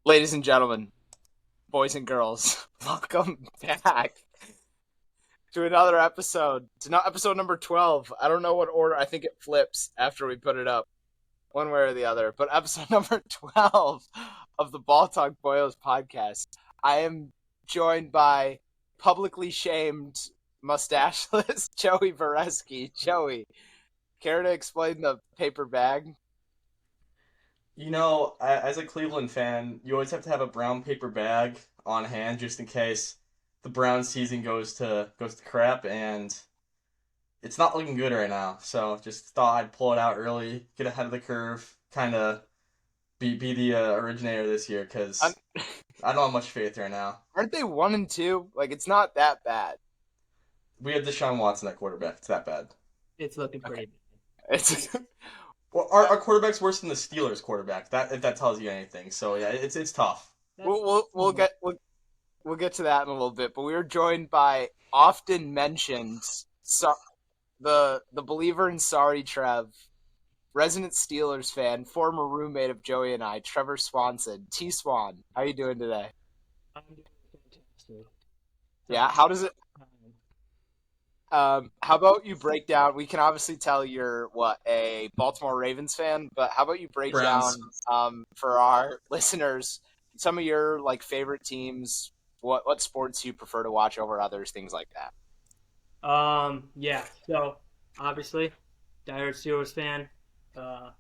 Ladies and gentlemen, boys and girls, welcome back to another episode. It's not episode number 12. I don't know what order. I think it flips after we put it up, one way or the other. But episode number 12 of the Ball Talk Boyos podcast. I am joined by publicly shamed mustacheless Joey Vareski. Joey, care to explain the paper bag? As a Cleveland fan, you always have to have a brown paper bag on hand just in case the Brown season goes to crap, and it's not looking good right now. So just thought I'd pull it out early, get ahead of the curve, kind of be the originator this year because I'm, I don't have much faith right now. aren't they 1-2? Like, it's not that bad. We have Deshaun Watson at quarterback. It's that bad. It's looking Okay. pretty. It's Well, our quarterback's worse than the Steelers' quarterback. That if that tells you anything. So yeah, it's tough. we'll get to that in a little bit, but we were joined by often mentioned the believer in sorry Trev, resident Steelers fan, former roommate of Joey and I, Trevor Swanson. T Swan, how you doing today? I'm doing fantastic. Yeah, how does it? How about you break down? We can obviously tell you're a Baltimore Ravens fan, but how about you break down Browns. for our listeners some of your favorite teams, what sports you prefer to watch over others, things like that. Yeah. So obviously, diehard Steelers fan. Uh,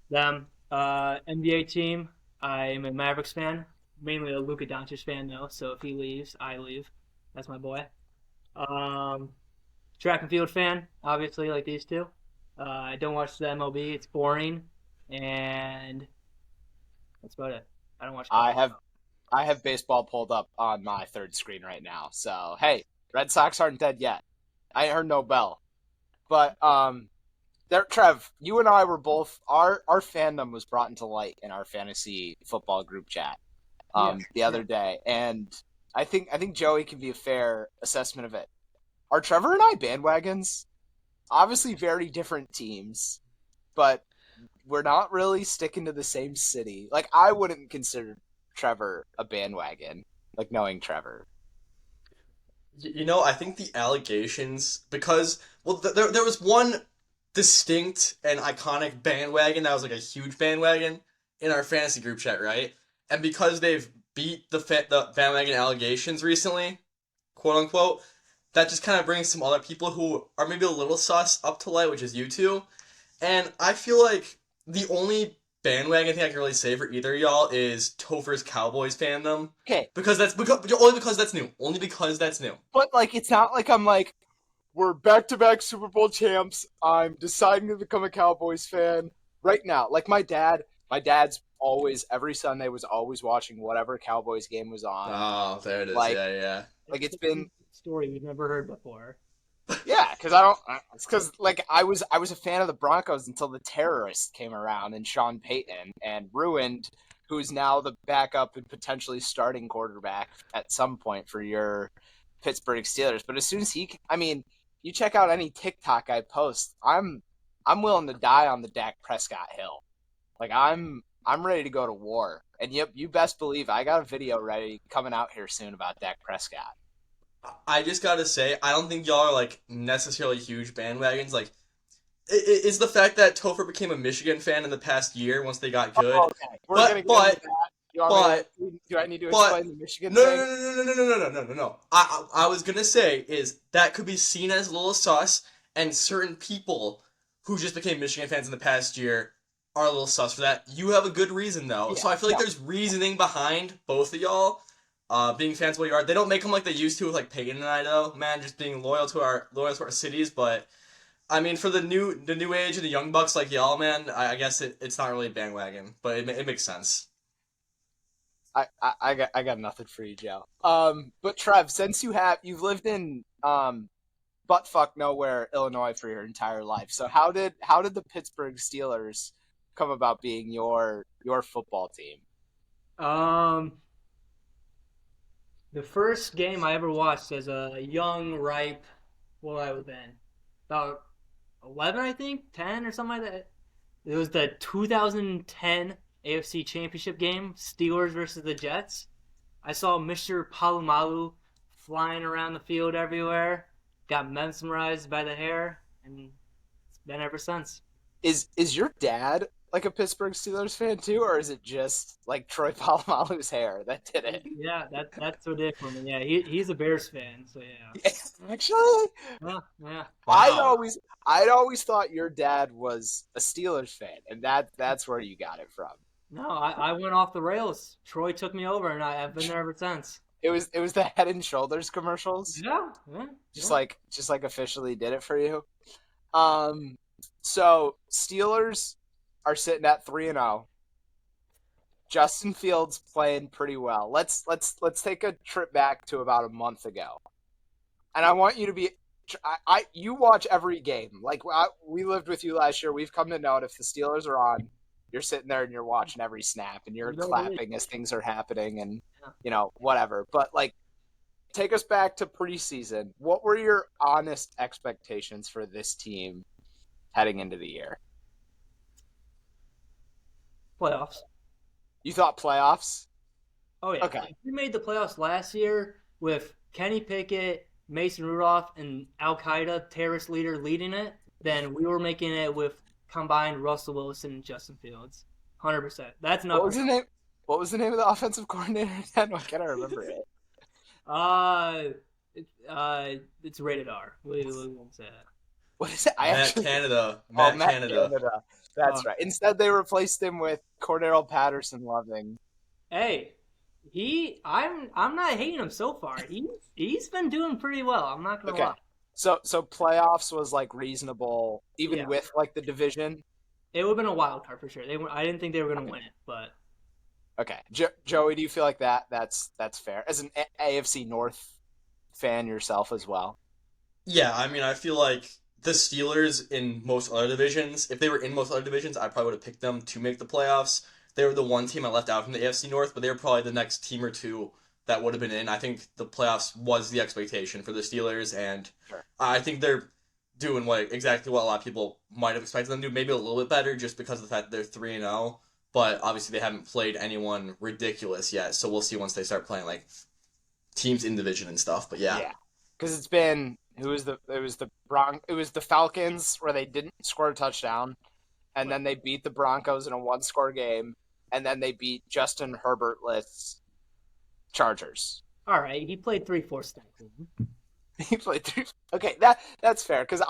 them. NBA team. I am a Mavericks fan. Mainly a Luka Doncic fan though. So if he leaves, I leave. That's my boy. Um, Track and field fan. Obviously, like these two. I don't watch the MLB. It's boring, and that's about it. I don't watch I college. have I have baseball pulled up on my third screen right now. So hey, Red Sox aren't dead yet. I ain't heard no bell. But there, Trev, you and I were both our fandom was brought into light in our fantasy football group chat Yeah. the other day, and I think Joey can be a fair assessment of it. Are Trevor and I bandwagons? Obviously, very different teams, but we're not really sticking to the same city. Like, I wouldn't consider Trevor a bandwagon, like knowing Trevor. I think the allegations because there was one distinct and iconic bandwagon that was like a huge bandwagon in our fantasy group chat, right? And because they've beat the bandwagon allegations recently, quote unquote, that just kind of brings some other people who are maybe a little sus up to light, which is you two. And I feel like the only bandwagon thing I can really say for either of y'all is Topher's Cowboys fandom. Okay, Because that's new. Only because that's new. but it's not like I'm like, we're back-to-back Super Bowl champs. I'm deciding to become a Cowboys fan right now. Like my dad's always every Sunday was always watching whatever Cowboys game was on. Oh, there it is. Like Yeah, yeah. like it's It's a been story we've never heard before. yeah, because I don't. It's because I was a fan of the Broncos until the terrorists came around and Sean Payton and ruined who's now the backup and potentially starting quarterback at some point for your Pittsburgh Steelers. But as soon as I mean, you check out any TikTok I post, I'm willing to die on the Dak Prescott hill. Like I'm ready to go to war. And yep, you best believe I got a video ready coming out here soon about Dak Prescott. I just gotta say, I don't think y'all are like necessarily huge bandwagons. Like, it's the fact that Topher became a Michigan fan in the past year once they got good. Oh, okay, we're gonna But get into but that. You want me but do I need to but explain the Michigan no no thing? no no no no no no no no no. I was gonna say is that could be seen as a little sus, and certain people who just became Michigan fans in the past year are a little sus for that. You have a good reason though, Yeah, so I feel like no, there's reasoning behind both of y'all. Being fans of what you are, they don't make them like they used to with like Peyton and I though. Man, just being loyal to our cities. But I mean, for the new age and the young bucks like y'all, man, I guess it's not really a bandwagon, but it makes sense. I got nothing for you, Joe. But Trev, since you've lived in buttfuck nowhere, Illinois for your entire life, so how did the Pittsburgh Steelers come about being your football team? Um, the first game I ever watched as a young, ripe, what I was then, about 11, I think, 10 or something like that. It was the 2010 AFC Championship game, Steelers versus the Jets. I saw Mr. Palomalu flying around the field everywhere, got mesmerized by the hair, and it's been ever since. Is your dad like a Pittsburgh Steelers fan too, or is it just like Troy Polamalu's hair that did it? Yeah, that's what did it for me. Yeah, he's a Bears fan, so yeah. Actually, Yeah, yeah. Wow. I'd always thought your dad was a Steelers fan, and that's where you got it from. No, I went off the rails. Troy took me over, and I've been there ever since. It was the Head and Shoulders commercials, Yeah, yeah, just yeah. like officially did it for you. Um, so Steelers are sitting at 3-0. Justin Fields playing pretty well. Let's take a trip back to about a month ago, and I want you to be. You watch every game. Like we lived with you last year. We've come to know it. If the Steelers are on, you're sitting there and you're watching every snap and you're You know what it is. clapping as things are happening and Yeah. whatever. But like, take us back to preseason. What were your honest expectations for this team heading into the year? Playoffs. You thought playoffs? Oh yeah. Okay. If we made the playoffs last year with Kenny Pickett, Mason Rudolph, and Al Qaeda terrorist leader leading it, then we were making it with combined Russell Wilson and Justin Fields. 100%. That's enough. What was the name? What was the name of the offensive coordinator again? Why can't I remember it? Uh, it's rated R. We won't say that. What is it? Matt Canada. Matt Canada. That's Oh. right. Instead, they replaced him with Cordero Patterson-Loving. Hey, I'm not hating him so far. He's been doing pretty well. I'm not gonna Okay. lie. So playoffs was like reasonable, even Yeah. with like the division. It would have been a wild card for sure. I didn't think they were gonna win it, but Okay, Joey, do you feel like that's fair as an AFC North fan yourself as well? Yeah, I mean, I feel like the Steelers in most other divisions, if they were in most other divisions, I probably would have picked them to make the playoffs. They were the one team I left out from the AFC North, but they were probably the next team or two that would have been in. I think the playoffs was the expectation for the Steelers, and Sure. I think they're doing exactly what a lot of people might have expected them to do, maybe a little bit better just because of the fact that they're 3-0. But obviously they haven't played anyone ridiculous yet, so we'll see once they start playing like teams in division and stuff. But yeah. Yeah, because it's been it was the Falcons where they didn't score a touchdown, and then they beat the Broncos in a one-score game, and then they beat Justin Herbertless Chargers. all right. He played 3/4 snaps. He played three. Okay, that's fair because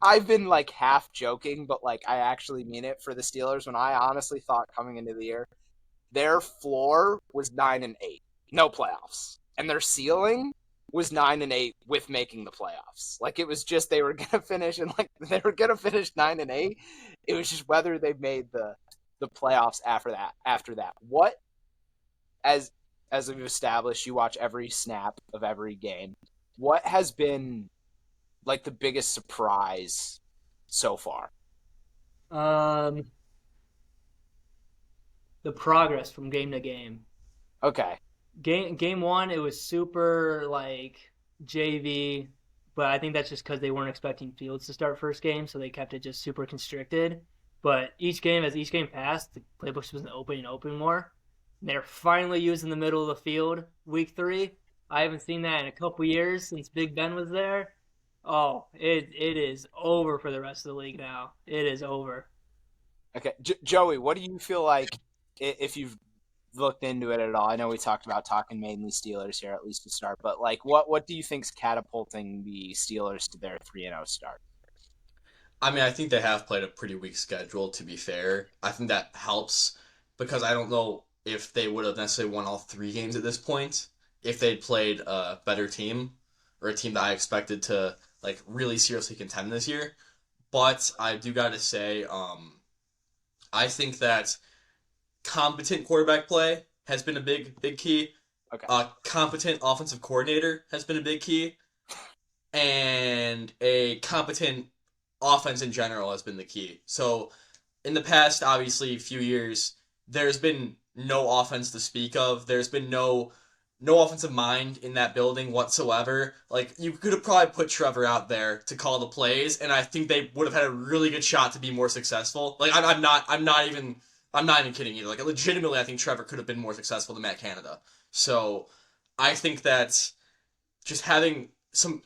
I've been like half joking, but like I actually mean it for the Steelers. When I honestly thought coming into the year, their floor was 9-8, no playoffs, and their ceiling was 9-8 with making the playoffs. Like it was just they were gonna finish and like they were gonna finish 9-8. It was just whether they made the playoffs after that. After that, what as we've established, you watch every snap of every game. What has been like the biggest surprise so far? Um, the progress from game to game. Okay. Game one, it was super like JV, but I think that's just because they weren't expecting Fields to start first game, so they kept it just super constricted. But as each game passed, the playbook was open more. And they're finally using the middle of the field week 3. I haven't seen that in a couple years since Big Ben was there. Oh, it is over for the rest of the league now. It is over. Okay. Joey, what do you feel like if you've looked into it at all? I know we talked about talking mainly Steelers here, at least to start, but like what do you think's catapulting the Steelers to their 3-0 start? I mean, I think they have played a pretty weak schedule, to be fair. I think that helps because I don't know if they would have necessarily won all 3 games at this point if they'd played a better team or a team that I expected to like really seriously contend this year. But I do gotta say, I think that competent quarterback play has been a big key. Okay. Competent offensive coordinator has been a big key, and a competent offense in general has been the key. So, in the past, obviously, few years, there's been no offense to speak of. There's been no offensive mind in that building whatsoever. Like, you could have probably put Trevor out there to call the plays, and I think they would have had a really good shot to be more successful. Like, I'm not even I'm not even kidding either. Like legitimately, I think Trevor could have been more successful than Matt Canada. So I think that just having some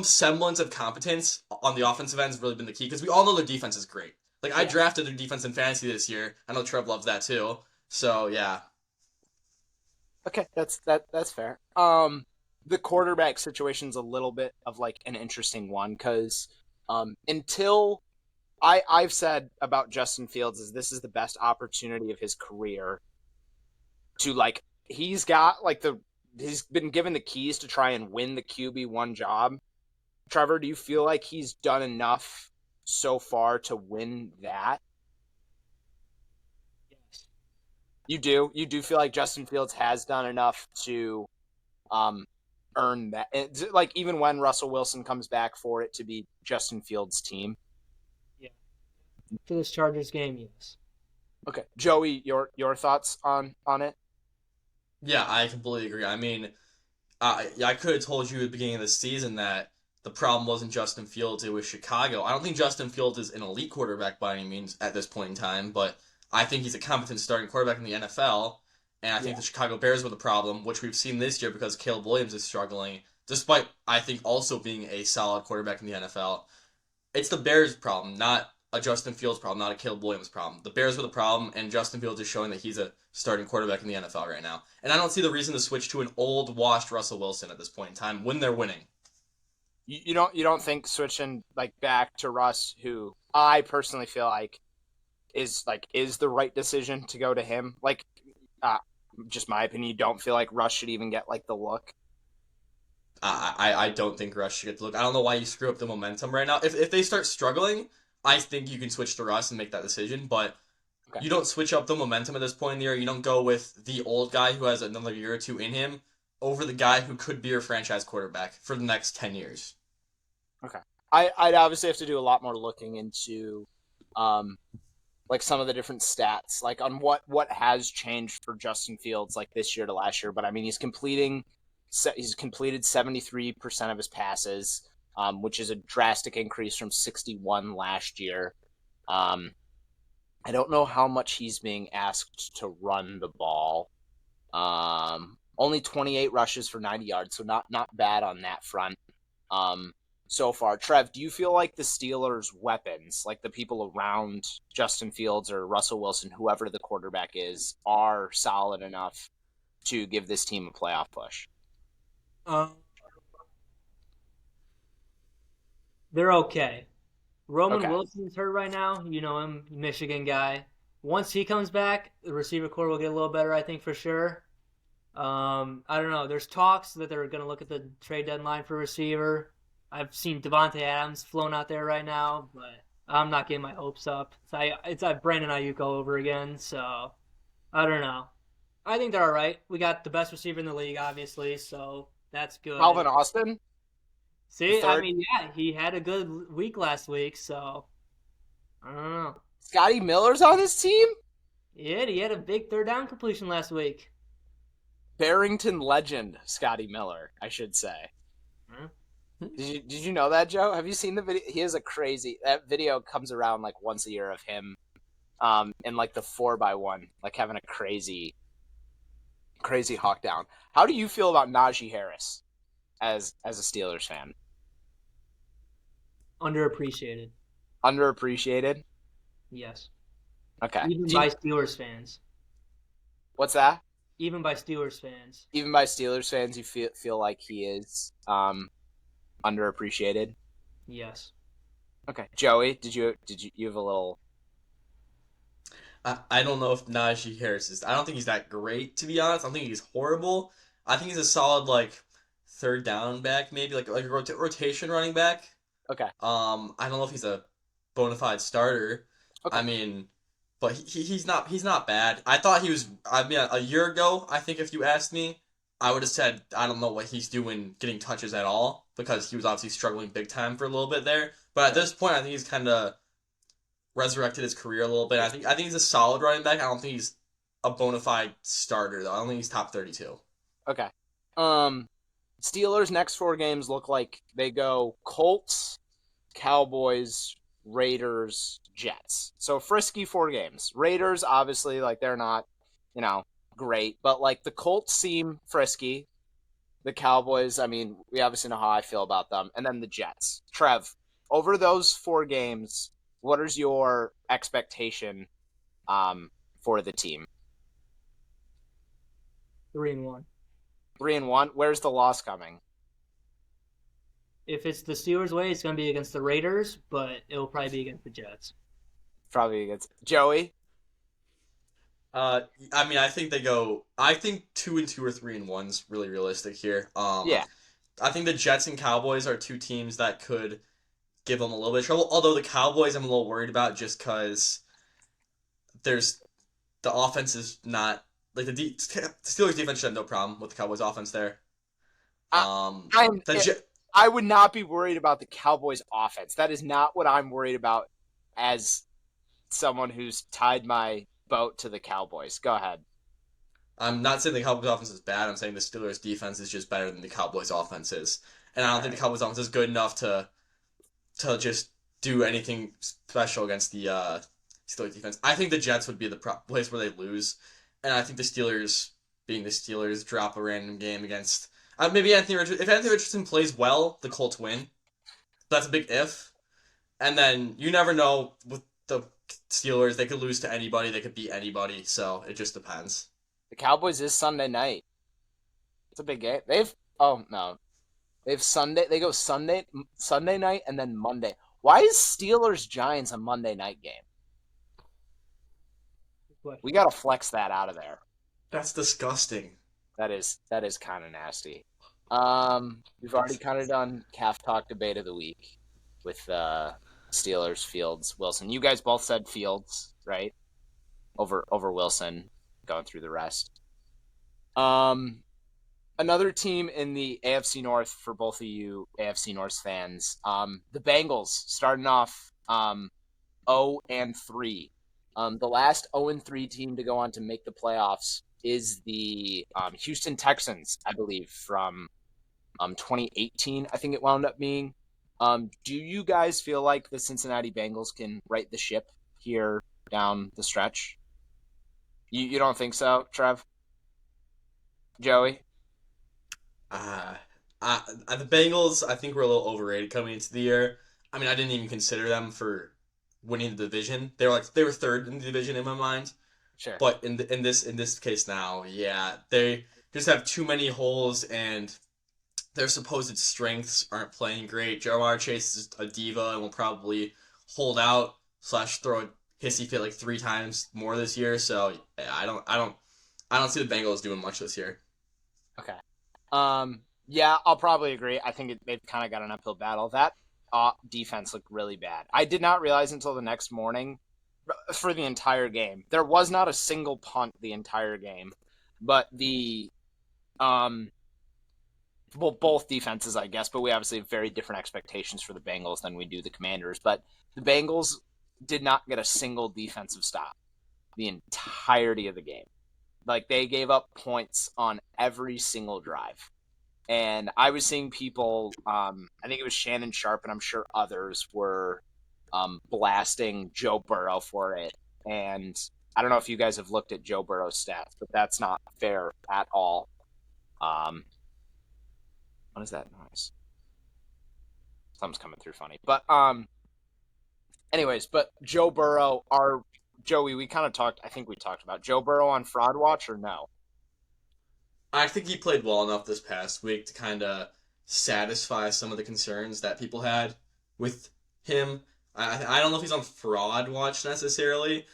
semblance of competence on the offensive end has really been the key because we all know their defense is great. Like I Yeah. drafted their defense in fantasy this year. I know Trev loves that too. So yeah, Okay, that's fair. The quarterback situation's a little bit of like an interesting one because until I've said about Justin Fields is this is the best opportunity of his career to like he's got like he's been given the keys to try and win the QB1 job. Trevor, do you feel like he's done enough so far to win that? Yes. You do feel like Justin Fields has done enough to um earn that. Like even when Russell Wilson comes back for it to be Justin Fields' team. Yeah. For this Chargers game, yes. Okay, Joey, your thoughts on it? yeah, I completely agree. I mean, I could have told you at the beginning of the season that the problem wasn't Justin Fields, it was Chicago. I don't think Justin Fields is an elite quarterback by any means at this point in time, but I think he's a competent starting quarterback in the NFL. And I think Yeah. the Chicago Bears were the problem, which we've seen this year because Caleb Williams is struggling, despite I think also being a solid quarterback in the NFL. It's the Bears' problem, not a Justin Fields problem, not a Caleb Williams problem. The Bears were the problem, and Justin Fields is showing that he's a starting quarterback in the NFL right now. And I don't see the reason to switch to an old, washed Russell Wilson at this point in time when they're winning. You don't think switching like back to Russ, who I personally feel like is the right decision to go to him. Like, uh, just my opinion. You don't feel like Russ should even get like the look. I don't think Russ should get the look. I don't know why you screw up the momentum right now. If they start struggling, I think you can switch to Russ and make that decision. But Okay. you don't switch up the momentum at this point in the year. You don't go with the old guy who has another year or two in him over the guy who could be your franchise quarterback for the next 10 years. Okay. I'd obviously have to do a lot more looking into, um, like some of the different stats, like on what has changed for Justin Fields like this year to last year. But I mean, he's completed 73% of his passes, which is a drastic increase from 61 last year. Um, I don't know how much he's being asked to run the ball. Only 28 rushes for 90 yards, so not bad on that front. Um, so far, Trev, do you feel like the Steelers' weapons, like the people around Justin Fields or Russell Wilson, whoever the quarterback is, are solid enough to give this team a playoff push? Um, they're okay. Roman Okay. Wilson's hurt right now. You know him, Michigan guy. Once he comes back, the receiver core will get a little better, I think, for sure. I don't know. There's talks that they're going to look at the trade deadline for receiver. I've seen Devontae Adams flown out there right now, but I'm not getting my hopes up. It's Brandon Ayuk all over again, so I don't know. I think they're all right. We got the best receiver in the league, obviously, so that's good. Calvin Austin, the See, I third. mean, yeah, he had a good week last week, so I don't know. Scotty Miller's on this team. Yeah, he had a big third down completion last week. Barrington legend Scotty Miller, I should say. Hmm? Did you know that, Joe? Have you seen the video? He has a crazy that video comes around like once a year of him in like the 4x1, like having a crazy hawk down. How do you feel about Najee Harris as a Steelers fan? Underappreciated, Underappreciated? yes. Okay. Even by Steelers fans. What's that? Even by Steelers fans. Even by Steelers fans, you feel like he is underappreciated? Yes. Okay. Joey, you have a little. I don't know if Najee Harris is. I don't think he's that great, to be honest. I don't think he's horrible. I think he's a solid, like, third down back, maybe, like a rotation running back. Okay. I don't know if he's a bona fide starter. Okay. I mean, but he's not bad. I thought he was. I mean, a year ago, I think if you asked me, I would have said I don't know what he's doing getting touches at all because he was obviously struggling big time for a little bit there. But at this point, I think he's kind of resurrected his career a little bit. I think he's a solid running back. I don't think he's a bona fide starter though. I don't think he's top 32. Okay. Um, Steelers' next four games look like they go Colts, Cowboys, Raiders, Jets. So frisky 4 games. Raiders, obviously, like they're not, you know, great, but like the Colts seem frisky. The Cowboys, I mean, we obviously know how I feel about them. And then the Jets. Trev, over those 4 games, what is your expectation for the team? 3-1. 3-1. Where's the loss coming? If it's the Steelers' way, it's going to be against the Raiders, but it'll probably be against the Jets. Probably against Joey. I mean, I think they go. I think 2-2 or 3-1's really realistic here. Yeah. I think the Jets and Cowboys are two teams that could give them a little bit of trouble. Although the Cowboys, I'm a little worried about just because there's the offense is not like Steelers defense should have no problem with the Cowboys offense there. The I would not be worried about the Cowboys offense. That is not what I'm worried about as someone who's tied my boat to the Cowboys. Go ahead. I'm not saying the Cowboys offense is bad. I'm saying the Steelers defense is just better than the Cowboys offense is, and I don't think the Cowboys offense is good enough to just do anything special against the Steelers defense. I think the Jets would be the place where they lose, and I think the Steelers, being the Steelers, drop a random game against maybe Anthony Richardson. If Anthony Richardson plays well, the Colts win. That's a big if. And then you never know with the Steelers. They could lose to anybody. They could beat anybody. So it just depends. The Cowboys is Sunday night. It's a big game. They have Sunday. They go Sunday night and then Monday. Why is Steelers Giants a Monday night game? We gotta flex that out of there. That's disgusting. That is kind of nasty. We've already kind of done calf talk debate of the week with Steelers, Fields, Wilson. You guys both said Fields, right? Over Wilson, going through the rest. Another team in the AFC North for both of you AFC North fans. The Bengals starting off 0-3. The last 0-3 team to go on to make the playoffs is the Houston Texans, I believe, from 2018, I think it wound up being. Do you guys feel like the Cincinnati Bengals can right the ship here down the stretch? You don't think so, Trev? Joey? The Bengals, I think, were a little overrated coming into the year. I mean, I didn't even consider them for winning the division. They were third in the division in my mind. Sure. But in this case now, yeah, they just have too many holes, and their supposed strengths aren't playing great. Jamar Chase is a diva and will probably hold out / throw a hissy fit like 3 times more this year. So yeah, I don't see the Bengals doing much this year. Okay. Yeah, I'll probably agree. I think they've kind of got an uphill battle. That defense looked really bad. I did not realize until the next morning for the entire game. There was not a single punt the entire game, but both defenses, I guess, but we obviously have very different expectations for the Bengals than we do the Commanders. But the Bengals did not get a single defensive stop the entirety of the game. Like, they gave up points on every single drive. And I was seeing people, I think it was Shannon Sharp, and I'm sure others were blasting Joe Burrow for it. And I don't know if you guys have looked at Joe Burrow's stats, but that's not fair at all. What is that noise? Something's coming through funny. But anyways, but Joe Burrow, Joey, we kind of talked, I think we talked about Joe Burrow on Fraud Watch or no? I think he played well enough this past week to kind of satisfy some of the concerns that people had with him. I don't know if he's on Fraud Watch necessarily.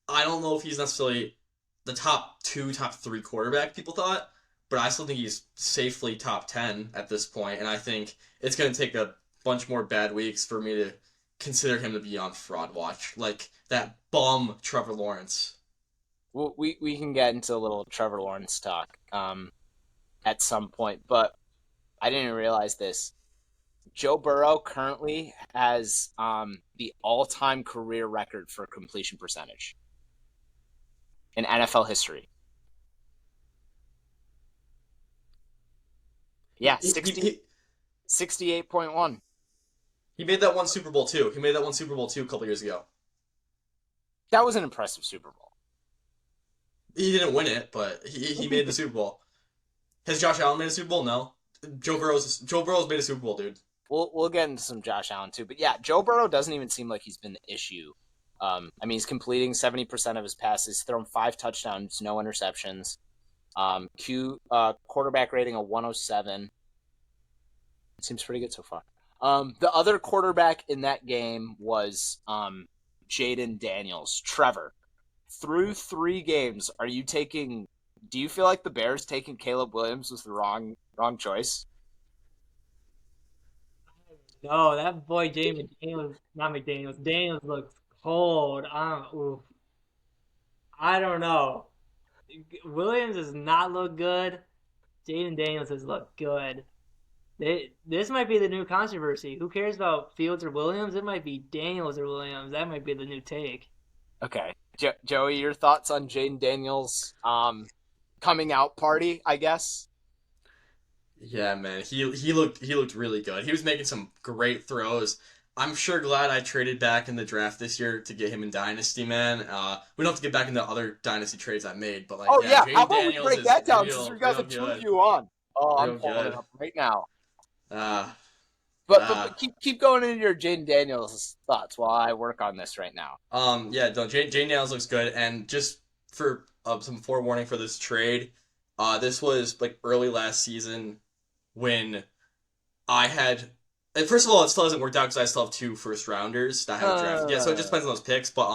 I don't know if he's necessarily the top 2, top 3 quarterback people thought, but I still think he's safely top 10 at this point, and I think it's going to take a bunch more bad weeks for me to consider him to be on Fraud Watch, like that bum Trevor Lawrence. Well, we can get into a little Trevor Lawrence talk at some point, but I didn't realize this. Joe Burrow currently has the all-time career record for completion percentage in NFL history. Yeah, 68.1. He made that one Super Bowl too. A couple years ago. That was an impressive Super Bowl. He didn't win it, but he made the Super Bowl. Has Josh Allen made a Super Bowl? No. Joe Burrow's made a Super Bowl, dude. We'll get into some Josh Allen too, but yeah, Joe Burrow doesn't even seem like he's been the issue. I mean, he's completing 70% of his passes, thrown 5 touchdowns, no interceptions. Quarterback rating of 107. Seems pretty good so far. The other quarterback in that game was Jaden Daniels, Trevor. Through 3 games, do you feel like the Bears taking Caleb Williams was the wrong choice? No, that boy James McDaniels, not McDaniels, Daniels looks cold. I don't know. Williams does not look good. Jaden Daniels has looked good. This might be the new controversy. Who cares about Fields or Williams? It might be Daniels or Williams. That might be the new take. Okay. Joey, your thoughts on Jaden Daniels' coming out party, I guess? Yeah, man. He looked really good. He was making some great throws. I'm sure glad I traded back in the draft this year to get him in Dynasty, man. We don't have to get back into other Dynasty trades I made, but How Jaden about we Daniels break is that down real, since we got the real 2 of good. you on? Oh, Real I'm pulling it good. up right now. Uh, But keep going into your Jaden Daniels thoughts while I work on this right now. yeah, no, Jaden Daniels looks good, and just for some forewarning for this trade, this was like early last season when I had. And first of all, it still hasn't worked out because I still have 2 first rounders that I haven't drafted yet, so it just depends on those picks. But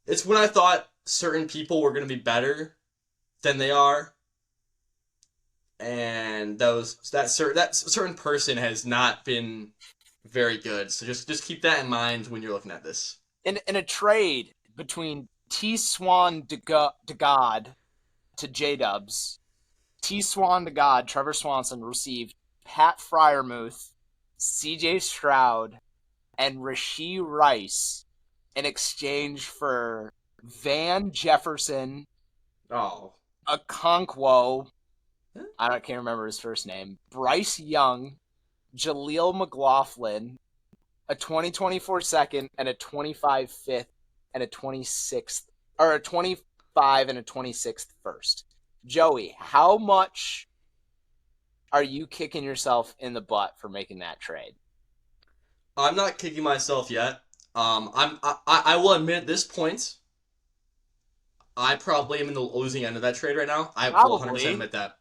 it's when I thought certain people were going to be better than they are, and that certain person has not been very good. So just keep that in mind when you're looking at this. In a trade between T Swan to God to J Dubs, T Swan to God, Trevor Swanson received Pat Fryermuth, CJ Stroud, and Rashee Rice in exchange for Van Jefferson, Oh. Okonkwo, can't remember his first name, Bryce Young, Jaleel McLaughlin, a 2024 second, and a 25 fifth, and a 26th, or a 25 and a 26th first. Joey, how much are you kicking yourself in the butt for making that trade? I'm not kicking myself yet. I will admit at this point, I probably am in the losing end of that trade right now. I will 100% admit that.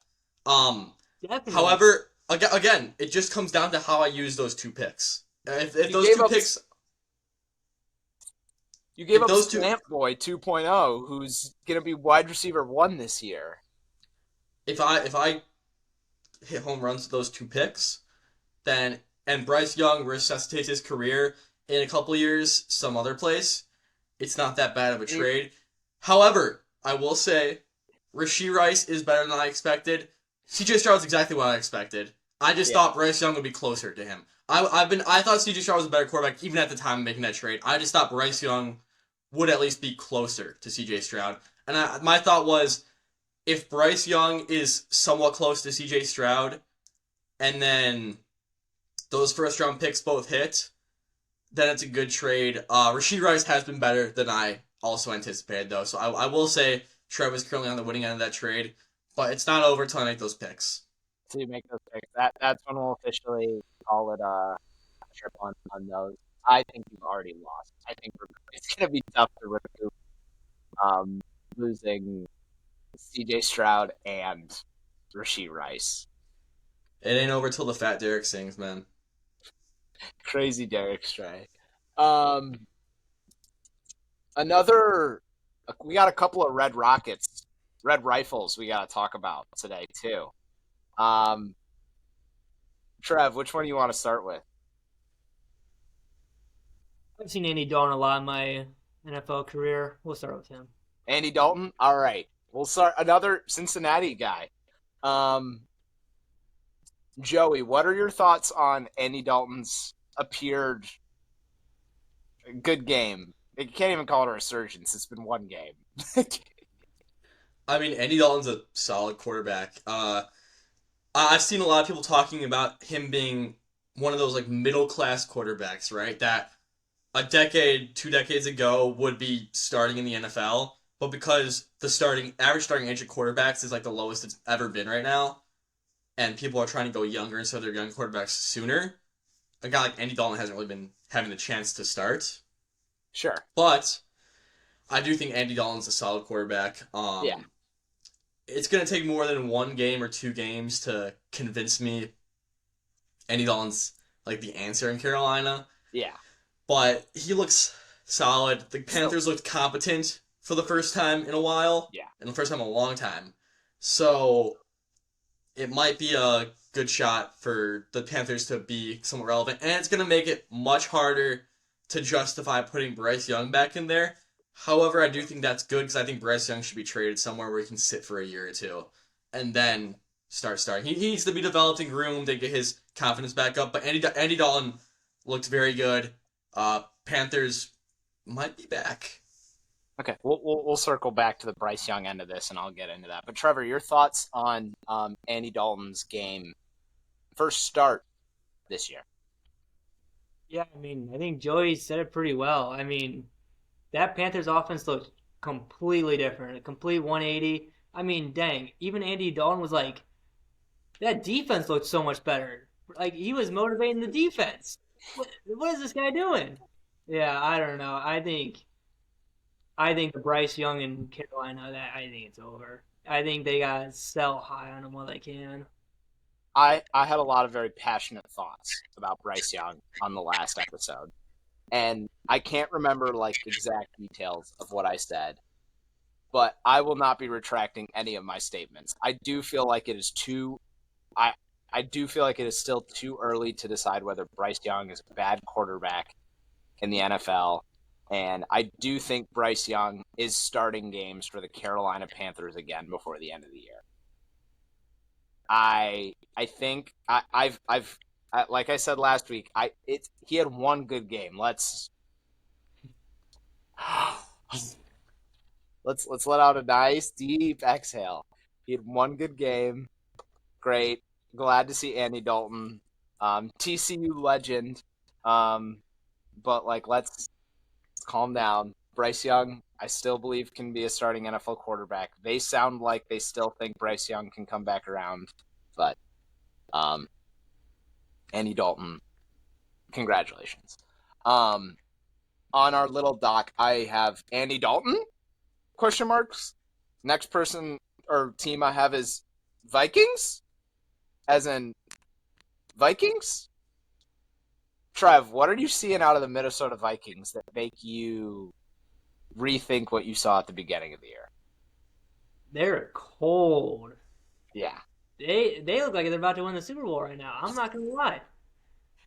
Definitely. However, again, it just comes down to how I use those 2 picks. If those 2 picks, you gave up Stamp Boy 2.0, who's gonna be wide receiver 1 this year. If I hit home runs with those 2 picks, then and Bryce Young resuscitates his career in a couple years some other place, it's not that bad of a trade. However, I will say Rashee Rice is better than I expected. CJ Stroud's exactly what I expected. I just thought Bryce Young would be closer to him. I thought CJ Stroud was a better quarterback even at the time of making that trade. I just thought Bryce Young would at least be closer to CJ Stroud. And my thought was, if Bryce Young is somewhat close to CJ Stroud, and then those first round picks both hit, then it's a good trade. Rashee Rice has been better than I also anticipated, though. So I will say Trevor's currently on the winning end of that trade, but it's not over until I make those picks. So you make those picks. That's when we'll officially call it a trip on those. I think you've already lost. I think it's going to be tough to recoup losing CJ Stroud and Rashee Rice. It ain't over till the fat Derek sings, man. Crazy Derek Stray. We got a couple of Red Rifles we got to talk about today, too. Trev, which one do you want to start with? I've seen Andy Dalton a lot in my NFL career. We'll start with him. Andy Dalton? All right. We'll start another Cincinnati guy. Joey, what are your thoughts on Andy Dalton's appeared good game? You can't even call it a resurgence. It's been 1 game. I mean, Andy Dalton's a solid quarterback. I've seen a lot of people talking about him being one of those like middle class quarterbacks, right? That a decade, 2 decades ago would be starting in the NFL, but because the average starting age of quarterbacks is like the lowest it's ever been right now, and people are trying to go younger instead of their young quarterbacks sooner, a guy like Andy Dalton hasn't really been having the chance to start. Sure. But I do think Andy Dalton's a solid quarterback. Yeah. It's going to take more than 1 game or 2 games to convince me Andy Dalton's like the answer in Carolina. Yeah. But he looks solid. The Panthers looked competent for the first time in a while. Yeah. And the first time in a long time. So it might be a good shot for the Panthers to be somewhat relevant. And it's going to make it much harder to justify putting Bryce Young back in there. However, I do think that's good because I think Bryce Young should be traded somewhere where he can sit for a year or two and then start starting. He needs to be developed and groomed to get his confidence back up. But Andy Dalton looked very good. Panthers might be back. Okay, we'll circle back to the Bryce Young end of this, and I'll get into that. But Trevor, your thoughts on Andy Dalton's game, first start this year? Yeah, I mean, I think Joey said it pretty well. I mean, that Panthers offense looked completely different, a complete 180. I mean, dang, even Andy Dalton was like, that defense looked so much better. Like, he was motivating the defense. What is this guy doing? Yeah, I don't know. I think the Bryce Young in Carolina, I think it's over. I think they gotta sell high on him while they can. I had a lot of very passionate thoughts about Bryce Young on the last episode, and I can't remember like exact details of what I said, but I will not be retracting any of my statements. I do feel like it is I do feel like it is still too early to decide whether Bryce Young is a bad quarterback in the NFL. And I do think Bryce Young is starting games for the Carolina Panthers again before the end of the year. I think I've like I said last week, he had one good game. Let's let out a nice deep exhale. He had one good game. Great. Glad to see Andy Dalton. TCU legend. But like let's calm down. Bryce Young, I still believe, can be a starting NFL quarterback. They sound like they still think Bryce Young can come back around. But Andy Dalton, congratulations. On our little doc, I have Andy Dalton, question marks. Next person or team I have is Vikings, as in Vikings? Trev, what are you seeing out of the Minnesota Vikings that make you rethink what you saw at the beginning of the year? They're cold. Yeah. They look like they're about to win the Super Bowl right now. I'm not gonna lie.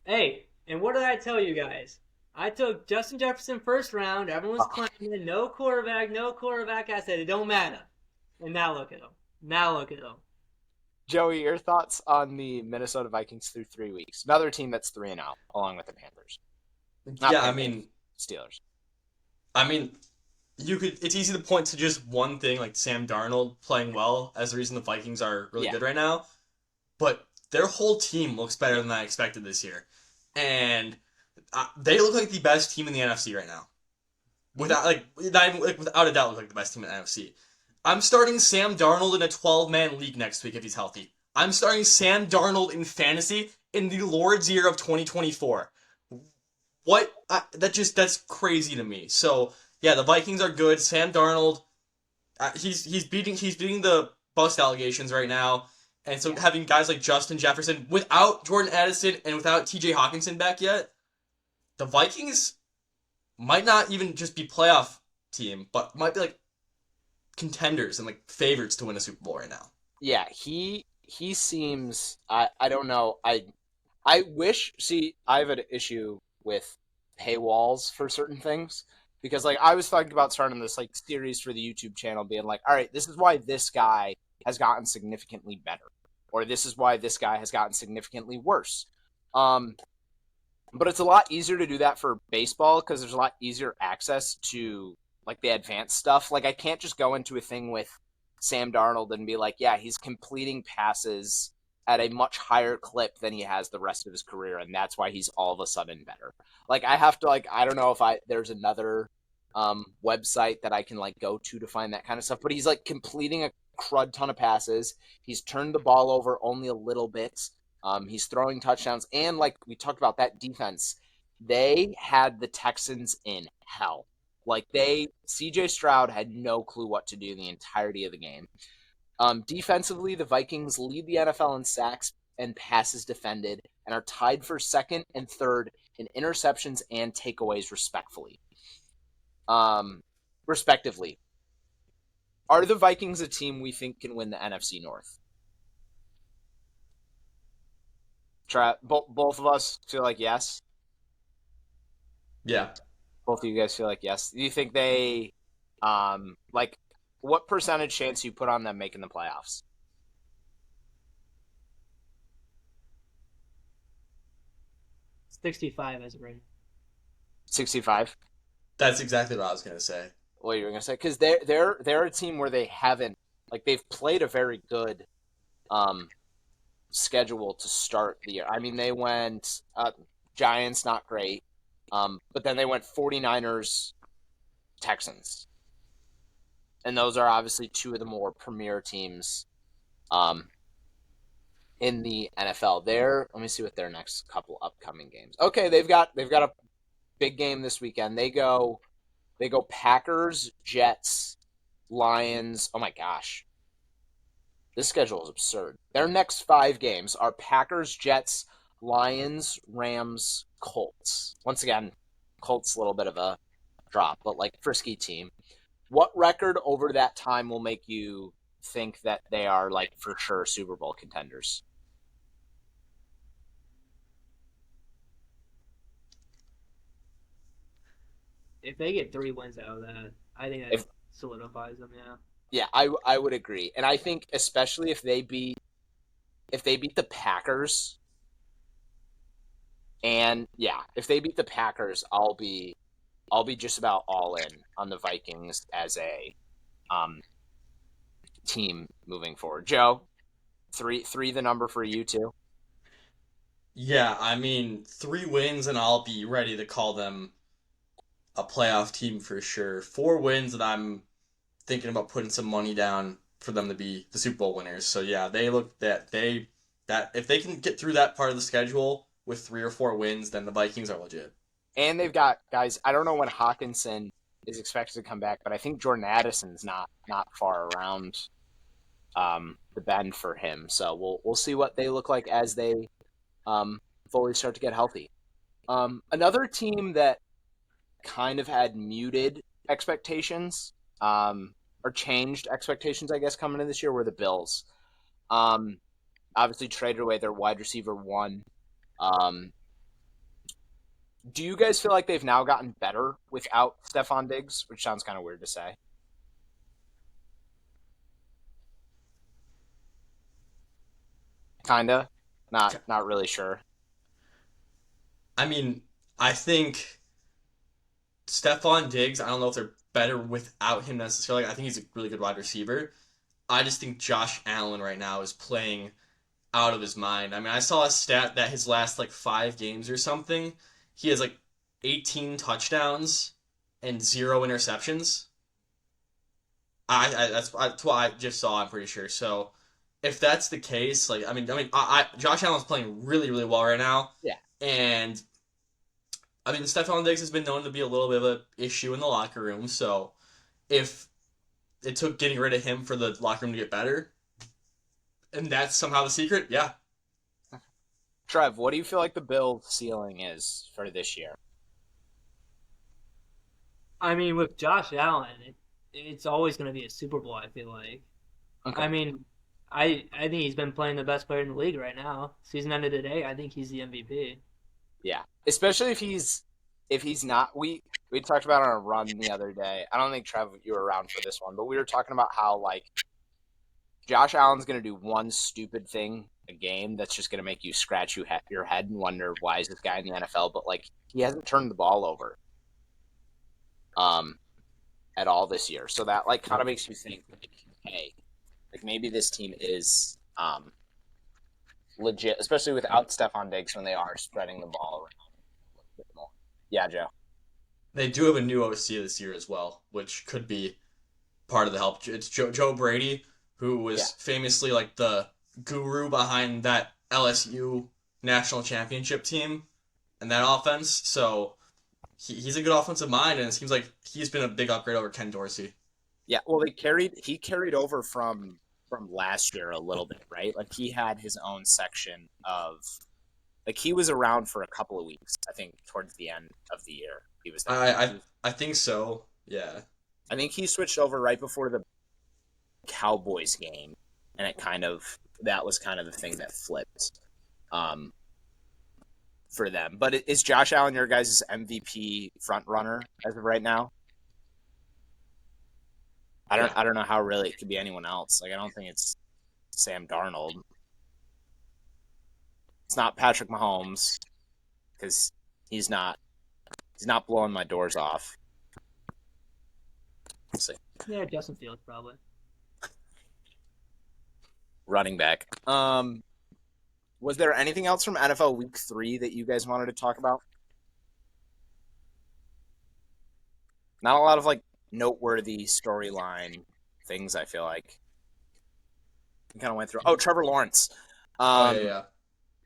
Hey, and what did I tell you guys? I took Justin Jefferson first round. Everyone's claiming no quarterback, no quarterback. I said it don't matter. And now look at them. Now look at them. Joey, your thoughts on the Minnesota Vikings through 3 weeks? Another team that's 3-0, along with the Panthers. Steelers. I mean, it's easy to point to just one thing, like Sam Darnold playing well, as the reason the Vikings are really good right now. But their whole team looks better than I expected this year. And they look like the best team in the NFC right now. Without a doubt, look like the best team in the NFC. I'm starting Sam Darnold in a 12-man league next week if he's healthy. I'm starting Sam Darnold in fantasy in the Lord's year of 2024. That's crazy to me. So yeah, the Vikings are good. Sam Darnold, he's beating the bust allegations right now, and so having guys like Justin Jefferson without Jordan Addison and without T.J. Hawkinson back yet, the Vikings might not even just be playoff team, but might be like contenders and like favorites to win a Super Bowl right now. Yeah, he seems. I don't know. I wish. See, I have an issue with paywalls for certain things because like I was talking about starting this like series for the YouTube channel, being like, all right, this is why this guy has gotten significantly better, or this is why this guy has gotten significantly worse. But it's a lot easier to do that for baseball because there's a lot easier access to like the advanced stuff. Like I can't just go into a thing with Sam Darnold and be like, yeah, he's completing passes at a much higher clip than he has the rest of his career, and that's why he's all of a sudden better. Like I have to I don't know if there's another website that I can go to find that kind of stuff, but he's completing a crud ton of passes. He's turned the ball over only a little bit. He's throwing touchdowns, and like we talked about that defense, they had the Texans in hell. CJ Stroud had no clue what to do the entirety of the game. Defensively, the Vikings lead the NFL in sacks and passes defended and are tied for second and third in interceptions and takeaways, respectively. Are the Vikings a team we think can win the NFC North? Both of us feel like yes. Yeah. Both of you guys feel like yes. Do you think they, what percentage chance you put on them making the playoffs? 65 as a rating. 65. That's exactly what I was gonna say. What you were gonna say? Because they're a team where they haven't they've played a very good schedule to start the year. I mean, they went Giants, not great, but then they went 49ers, Texans, and those are obviously two of the more premier teams in the NFL. Let me see what their next couple upcoming games. Okay, they've got a big game this weekend. They go Packers, Jets, Lions. Oh my gosh. This schedule is absurd. Their next 5 games are Packers, Jets, Lions, Rams, Colts. Once again, Colts a little bit of a drop, but frisky team. What record over that time will make you think that they are for sure Super Bowl contenders? If they get 3 wins out of that, I think that solidifies them. Yeah. Yeah, I would agree, and I think especially if they beat the Packers, and if they beat the Packers, I'll be just about all in on the Vikings as a team moving forward. Joe, three the number for you too. Yeah, I mean 3 wins and I'll be ready to call them a playoff team for sure. 4 wins and I'm thinking about putting some money down for them to be the Super Bowl winners. So yeah, they look that if they can get through that part of the schedule with 3 or 4 wins, then the Vikings are legit. And they've got guys. I don't know when Hawkinson is expected to come back, but I think Jordan Addison's not far around the bend for him. So we'll see what they look like as they fully start to get healthy. Another team that kind of had muted expectations or changed expectations, I guess, coming in this year were the Bills. Obviously traded away their wide receiver 1. Do you guys feel like they've now gotten better without Stephon Diggs, which sounds kind of weird to say? Kinda. Not really sure. I mean, I think Stephon Diggs, I don't know if they're better without him necessarily. I think he's a really good wide receiver. I just think Josh Allen right now is playing out of his mind. I mean, I saw a stat that his last 5 games or something, he has 18 touchdowns and 0 interceptions. That's what I just saw. I'm pretty sure. So if that's the case, Josh Allen's playing really, really well right now. Yeah. And I mean, Stephon Diggs has been known to be a little bit of an issue in the locker room. So if it took getting rid of him for the locker room to get better, and that's somehow the secret, yeah. Trev, what do you feel like the Bills' ceiling is for this year? I mean, with Josh Allen, it's always going to be a Super Bowl, I feel like. Okay. I mean, I think he's been playing the best player in the league right now. Season end of the day, I think he's the MVP. Yeah, especially if he's not. We talked about it on a run the other day. I don't think Trev, you were around for this one, but we were talking about how Josh Allen's going to do one stupid thing a game that's just going to make you scratch your head and wonder why is this guy in the NFL. But he hasn't turned the ball over at all this year, so that kind of makes you think, hey, maybe this team is legit, especially without Stephon Diggs when they are spreading the ball around a little bit more. Yeah, Joe. They do have a new OC this year as well, which could be part of the help. It's Joe Brady, who Yeah. was famously like the guru behind that LSU national championship team and that offense. So he's a good offensive mind, and it seems like he's been a big upgrade over Ken Dorsey. Yeah, well, he carried over from last year a little bit, right? Like he had his own section of like he was around for a couple of weeks. I think towards the end of the year he was there. I think so. Yeah. I think he switched over right before the Cowboys game, and that was kind of the thing that flipped for them. But is Josh Allen your guys' MVP front runner as of right now? I don't know how really it could be anyone else. Like I don't think it's Sam Darnold. It's not Patrick Mahomes because he's not blowing my doors off. Let's see. Yeah, Justin Fields probably. Running back. Was there anything else from NFL Week 3 that you guys wanted to talk about? Not a lot of like noteworthy storyline things. I feel like we kind of went through. Oh, Trevor Lawrence. Yeah.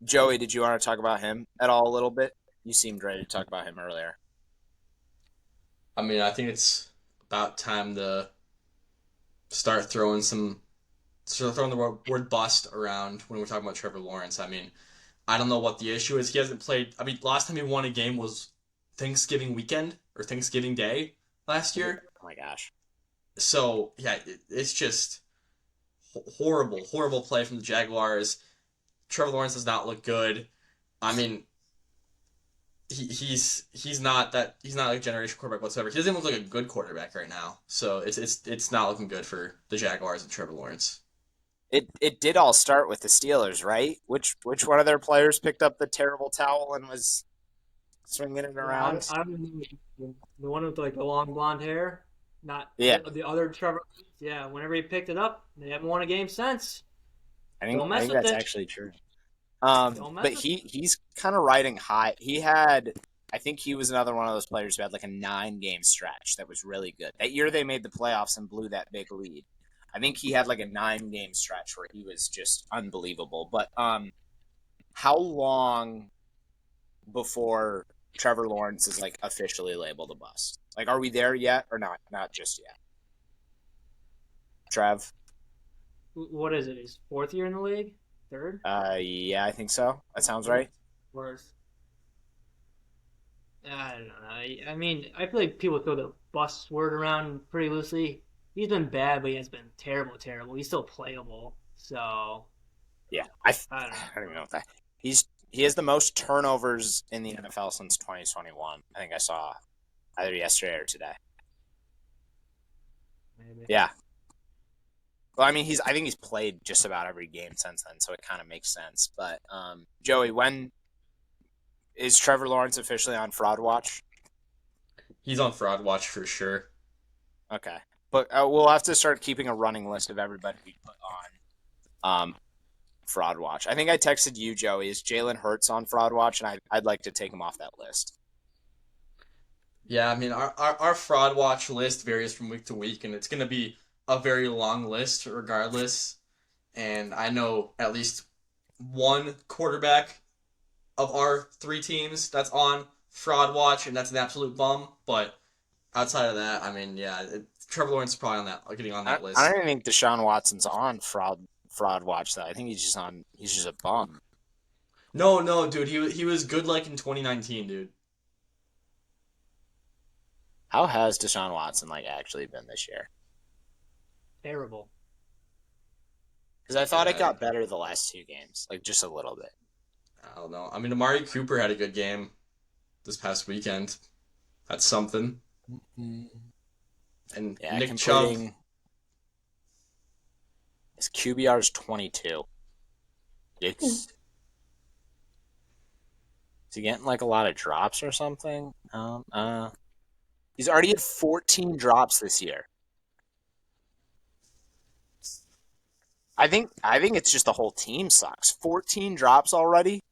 Joey, did you want to talk about him at all a little bit? You seemed ready to talk about him earlier. I mean, I think it's about time to start throwing the word bust around when we're talking about Trevor Lawrence. I mean, I don't know what the issue is. He hasn't played. I mean, last time he won a game was Thanksgiving weekend or Thanksgiving Day last year. Oh my gosh. So, yeah, it's just horrible play from the Jaguars. Trevor Lawrence does not look good. I mean, he's not like a generational quarterback whatsoever. He doesn't look like a good quarterback right now. So it's not looking good for the Jaguars and Trevor Lawrence. It did all start with the Steelers, right? Which one of their players picked up the terrible towel and was swinging it around? I don't know the one with like the long blonde hair, not the other Trevor. Yeah, whenever he picked it up, they haven't won a game since. I think that's actually true. Don't mess But with he's kind of riding high. I think he was another one of those players who had like a 9-game stretch that was really good. That year they made the playoffs and blew that big lead. I think he had like a 9-game stretch where he was just unbelievable. But how long before Trevor Lawrence is like officially labeled a bust? Like, are we there yet or not? Not just yet. Trev? What is it? His 4th year in the league? 3rd? Yeah, I think so. That sounds right. Worse. I don't know. I mean, I feel like people throw the bust word around pretty loosely. He's been bad, but he has been terrible. He's still playable. So, yeah, I don't even know if that. He has the most turnovers in the NFL since 2021. I think I saw either yesterday or today. Maybe. Yeah. Well, I mean, I think he's played just about every game since then, so it kind of makes sense. But Joey, when is Trevor Lawrence officially on fraud watch? He's on fraud watch for sure. Okay, but we'll have to start keeping a running list of everybody we put on fraud watch. I think I texted you, Joey. Is Jalen Hurts on fraud watch? And I'd like to take him off that list. Yeah, I mean, our fraud watch list varies from week to week, and it's going to be a very long list regardless. And I know at least one quarterback of our 3 teams that's on fraud watch, and that's an absolute bum. But outside of that, I mean, yeah, Trevor Lawrence is probably getting on that list. I don't even think Deshaun Watson's on fraud watch though. I think he's just a bum. No, dude, he was good like in 2019, dude. How has Deshaun Watson actually been this year? Terrible. Because I thought it got better the last 2 games, just a little bit. I don't know. I mean, Amari Cooper had a good game this past weekend. That's something. Mm-hmm. And yeah, Nick Chubb. His QBR is 22. Is he getting a lot of drops or something? He's already had 14 drops this year. I think it's just the whole team sucks. 14 drops already.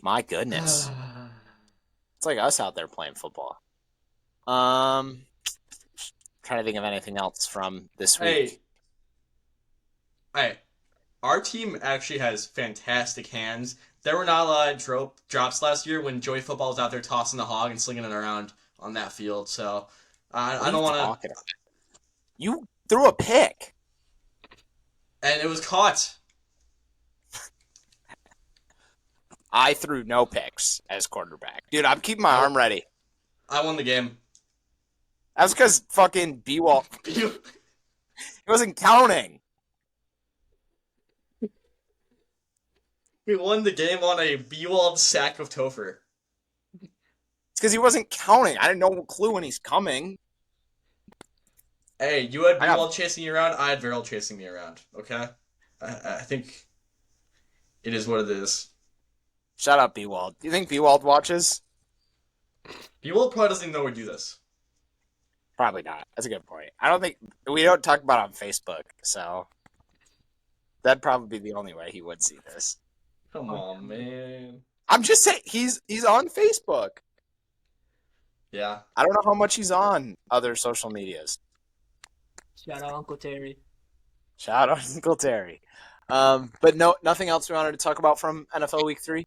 My goodness. It's like us out there playing football. Trying to think of anything else from this week. Hey, our team actually has fantastic hands. There were not a lot of drops last year when Joey Football was out there tossing the hog and slinging it around on that field. So I don't want to. Talking about? You threw a pick. And it was caught. I threw no picks as quarterback. Dude, I'm keeping my arm ready. I won the game. That's because fucking B-Wall, he wasn't counting. We won the game on a B-Walled sack of Topher. It's because he wasn't counting. I had no clue when he's coming. Hey, you had B-Wall chasing you around. I had Verrill chasing me around. Okay? I think it is what it is. Shut up, B-Wald. Do you think B-Wald watches? B-Wall probably doesn't even know we do this. Probably not. That's a good point. I don't think we don't talk about it on Facebook, so that'd probably be the only way he would see this. Come on, man. I'm just saying he's on Facebook. Yeah. I don't know how much he's on other social medias. Shout out Uncle Terry. Shout out Uncle Terry. But no, nothing else we wanted to talk about from NFL Week 3.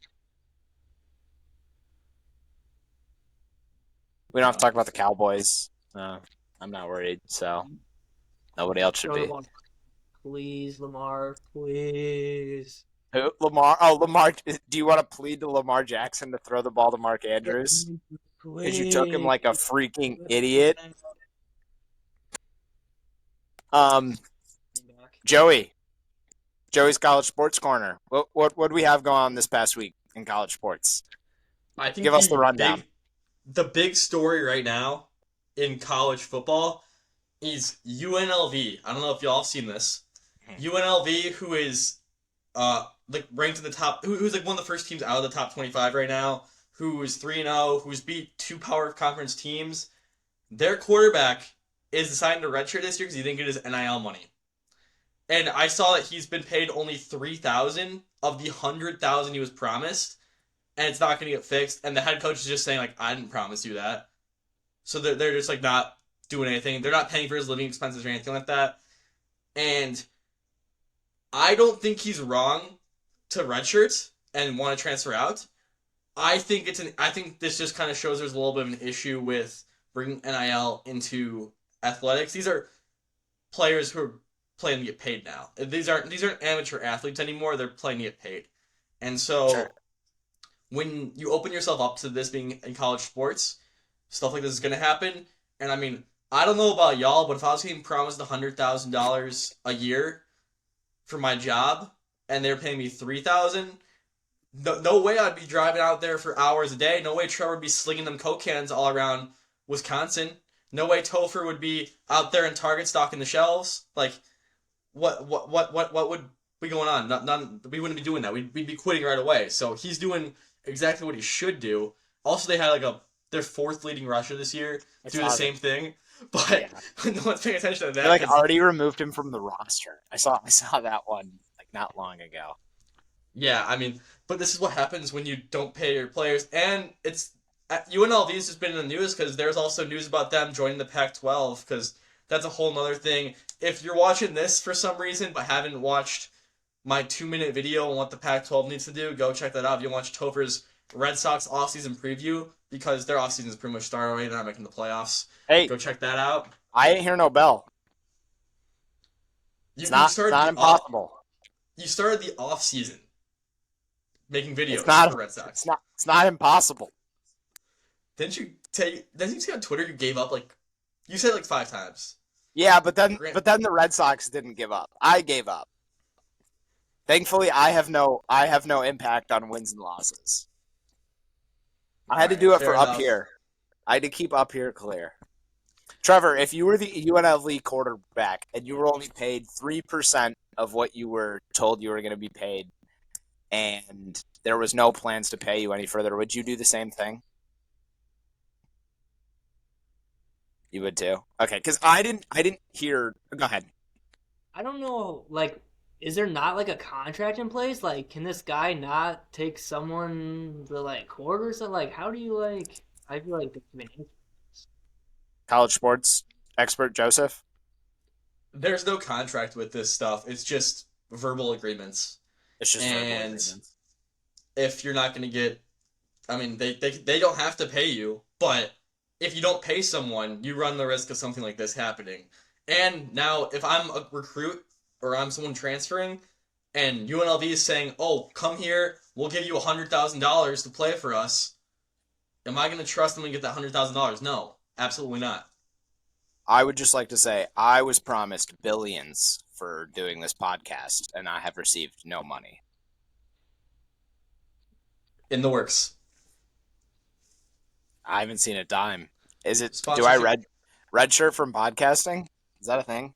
We don't have to talk about the Cowboys. I'm not worried, so nobody else should be. Please, Lamar, please. Who? Lamar? Oh, Lamar. Do you want to plead to Lamar Jackson to throw the ball to Mark Andrews? Because you took him like a freaking idiot. Joey's College Sports Corner. What do we have going on this past week in college sports? I think Give us the rundown. The big story right now in college football is UNLV. I don't know if y'all have seen this. UNLV, who is like ranked in the top, who's like one of the first teams out of the top 25 right now, who is 3-0, who's beat 2 power conference teams. Their quarterback is deciding to redshirt this year because he didn't get his NIL money. And I saw that he's been paid only $3,000 of the $100,000 he was promised, and it's not going to get fixed. And the head coach is just saying, like, I didn't promise you that. So they're just, like, not doing anything. They're not paying for his living expenses or anything like that. And I don't think he's wrong to redshirt and want to transfer out. I think this just kind of shows there's a little bit of an issue with bringing NIL into athletics. These are players who are playing to get paid now. These aren't amateur athletes anymore. They're playing to get paid. And so when you open yourself up to this being in college sports, stuff like this is going to happen. And I mean, I don't know about y'all, but if I was getting promised $100,000 a year for my job and they're paying me $3,000, no way I'd be driving out there for hours a day. No way Trevor would be slinging them Coke cans all around Wisconsin. No way Topher would be out there in Target stocking the shelves. Like, what would be going on? None. We wouldn't be doing that. We'd be quitting right away. So he's doing exactly what he should do. Also, they had like their 4th leading rusher this year do the same thing. But no one's paying attention to that. They like already removed him from the roster. I saw that one like not long ago. Yeah, I mean, but this is what happens when you don't pay your players, and it's UNLV has just been in the news because there's also news about them joining the Pac-12 because that's a whole nother thing. If you're watching this for some reason but haven't watched my 2-minute video on what the Pac-12 needs to do, go check that out. If you watch Topher's Red Sox offseason preview, because their offseason is pretty much started already, they're not making the playoffs. Hey, go check that out. I ain't hear no bell. It's not impossible. You started the offseason making videos for the Red Sox. It's not impossible. Didn't you say on Twitter you gave up you said 5 times? Yeah, but then the Red Sox didn't give up. I gave up. Thankfully, I have no impact on wins and losses. I had to do it for up here. I had to keep up here clear. Trevor, if you were the UNLV quarterback and you were only paid 3% of what you were told you were going to be paid, and there was no plans to pay you any further, would you do the same thing? You would too? Okay, because I didn't hear... Go ahead. I don't know. Like, is there not like a contract in place? Like, can this guy not take someone to like court or something? Like, how do you like? I feel like there's been College sports expert Joseph. There's no contract with this stuff. It's just verbal agreements. It's just verbal And agreements. if you're not going to get, I mean, they don't have to pay you, but if you don't pay someone, you run the risk of something like this happening. And now, if I'm a recruit or I'm someone transferring, and UNLV is saying, "Oh, come here, we'll give you $100,000 to play for us," am I going to trust them and get that $100,000? No, absolutely not. I would just like to say I was promised billions for doing this podcast, and I have received no money. In the works. I haven't seen a dime. Is it? Do I Sponsorship. red shirt from podcasting? Is that a thing?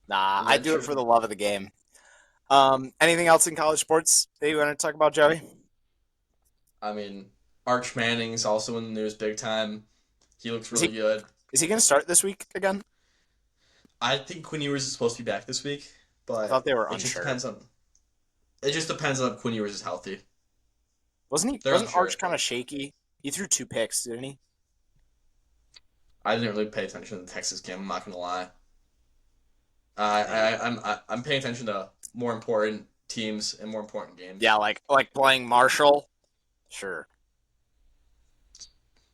Nah, I Red do it shirt. for the love of the game. Anything else in college sports that you want to talk about, Joey? I mean, Arch Manning's also in the news big time. He looks Is really he good. is he going to start this week again? I think Quinn Ewers is supposed to be back this week, I but thought they were it just unsure. depends on. It just depends on if Quinn Ewers is healthy. Wasn't he? They're Wasn't unsure. Arch kind of shaky? He threw 2 picks, didn't he? I didn't really pay attention to the Texas game. I'm not gonna lie. I'm paying attention to more important teams and more important games. Yeah, like playing Marshall. Sure.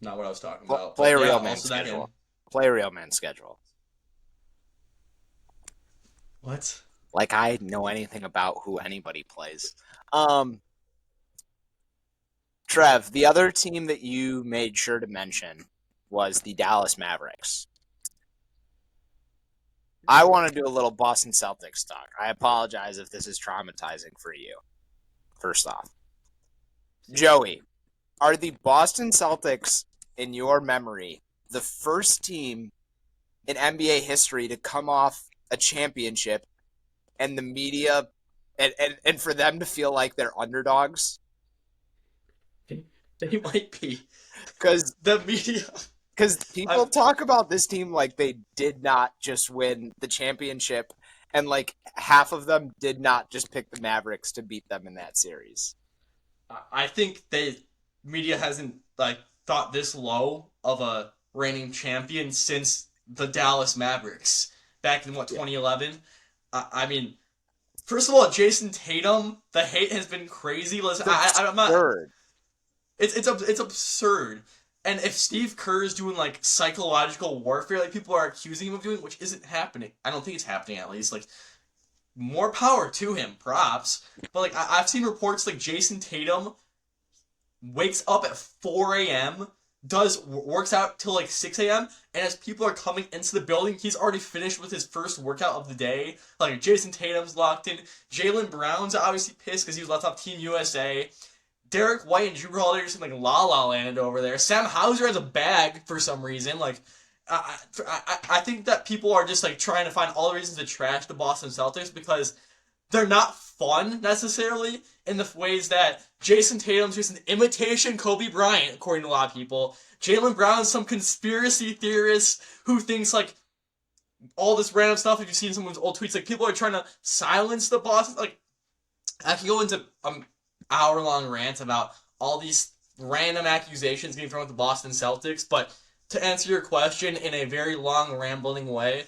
Not what I was talking about. Play But a yeah, real man also that game. schedule. Play a real man schedule. What? Like I know anything about who anybody plays. Trev, the other team that you made sure to mention was the Dallas Mavericks. I want to do a little Boston Celtics talk. I apologize if this is traumatizing for you. First off, Joey, are the Boston Celtics, in your memory, the first team in NBA history to come off a championship and the media and for them to feel like they're underdogs? They might be. Because The media. people talk about this team like they did not just win the championship, and like half of them did not just pick the Mavericks to beat them in that series. I think media hasn't like thought this low of a reigning champion since the Dallas Mavericks back in 2011. I mean, first of all, Jason Tatum, the hate has been crazy. Listen, I'm not. Third. It's absurd. And if Steve Kerr is doing like psychological warfare, like people are accusing him of doing, which isn't happening. I don't think it's happening at least. Like more power to him, props. But like I've seen reports like Jason Tatum wakes up at 4 a.m., works out till like 6 a.m., and as people are coming into the building, he's already finished with his first workout of the day. Like Jason Tatum's locked in. Jaylen Brown's obviously pissed because he was left off Team USA. Derek White and Drew Holiday are just in like La La Land over there. Sam Hauser has a bag for some reason. Like, I think that people are just like trying to find all the reasons to trash the Boston Celtics because they're not fun necessarily in the ways that Jason Tatum's just an imitation Kobe Bryant, according to a lot of people. Jaylen Brown's some conspiracy theorist who thinks like all this random stuff. If you've seen someone's old tweets, like people are trying to silence the Boston. Like, I could go into hour-long rant about all these random accusations being thrown at the Boston Celtics, but to answer your question in a very long, rambling way,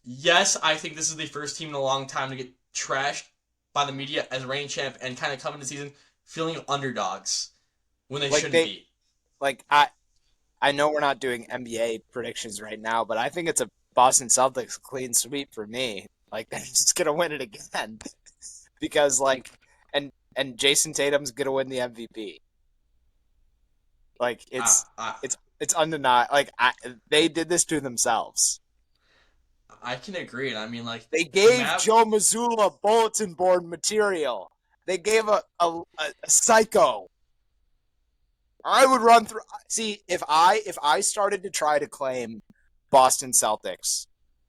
yes, I think this is the first team in a long time to get trashed by the media as reigning champ and kind of come into the season feeling underdogs when they shouldn't be. Like I know we're not doing NBA predictions right now, but I think it's a Boston Celtics clean sweep for me. Like they're just gonna win it again because like and Jason Tatum's gonna win the MVP. Like it's undeniable. Like they did this to themselves. I can agree, and I mean like they gave Joe Mazzulla bulletin board material. They gave a psycho. I would run through. See, if I started to try to claim Boston Celtics